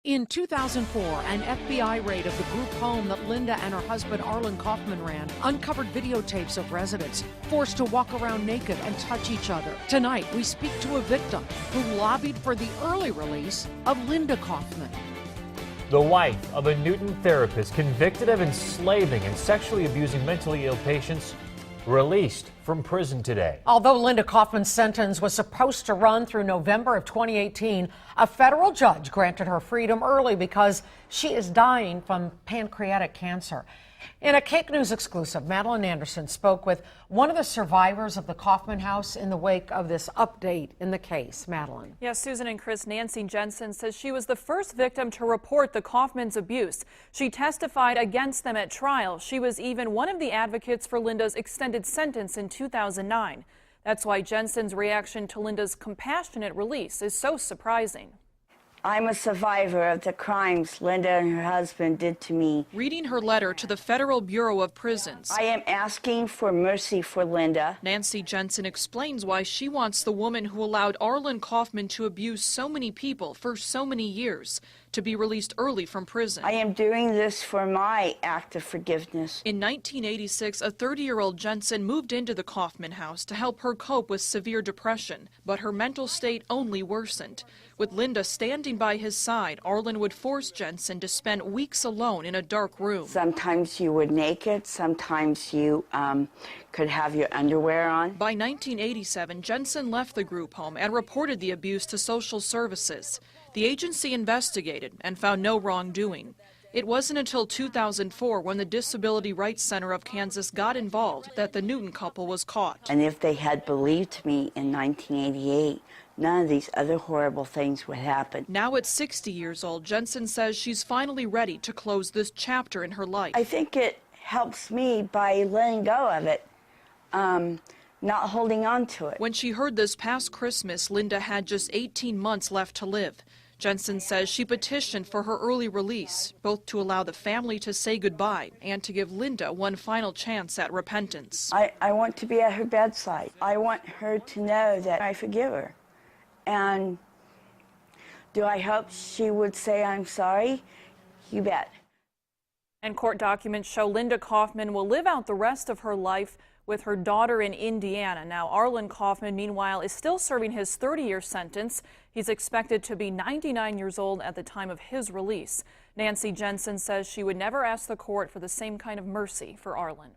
In 2004, an FBI raid of the group home that Linda and her husband Arlen Kaufman ran uncovered videotapes of residents forced to walk around naked and touch each other. Tonight, we speak to a victim who lobbied for the early release of Linda Kaufman. The wife of a Newton therapist convicted of enslaving and sexually abusing mentally ill patients released from prison today. Although Linda Kaufman's sentence was supposed to run through November of 2018, a federal judge granted her freedom early because she is dying from pancreatic cancer. In a Cake News exclusive, Madeline Anderson spoke with one of the survivors of the Kaufman house in the wake of this update in the case. Madeline. Yes, Susan and Chris, Nancy Jensen says she was the first victim to report the Kaufman's abuse. She testified against them at trial. She was even one of the advocates for Linda's extended sentence in 2009. That's why Jensen's reaction to Linda's compassionate release is so surprising. I'm a survivor of the crimes Linda and her husband did to me. Reading her letter to the Federal Bureau of Prisons, I am asking for mercy for Linda. Nancy Jensen explains why she wants the woman who allowed Arlen Kaufman to abuse so many people for so many years to be released early from prison. I am doing this for my act of forgiveness. In 1986, a 30-year-old Jensen moved into the Kaufman house to help her cope with severe depression, but her mental state only worsened. With Linda standing by his side, Arlen would force Jensen to spend weeks alone in a dark room. Sometimes you were naked, sometimes you could have your underwear on. By 1987, Jensen left the group home and reported the abuse to social services. The agency investigated and found no wrongdoing. It wasn't until 2004, when the Disability Rights Center of Kansas got involved, that the Newton couple was caught. And if they had believed me in 1988, none of these other horrible things would happen. Now at 60 years old, Jensen says she's finally ready to close this chapter in her life. I think it helps me by letting go of it, not holding on to it. When she heard this past Christmas Linda had just 18 months left to live, Jensen says she petitioned for her early release, both to allow the family to say goodbye and to give Linda one final chance at repentance. I want to be at her bedside. I want her to know that I forgive her. And do I hope she would say I'm sorry? You bet. And court documents show Linda Kaufman will live out the rest of her life with her daughter in Indiana. Now, Arlen Kaufman, meanwhile, is still serving his 30-year sentence. He's expected to be 99 years old at the time of his release. Nancy Jensen says she would never ask the court for the same kind of mercy for Arlen.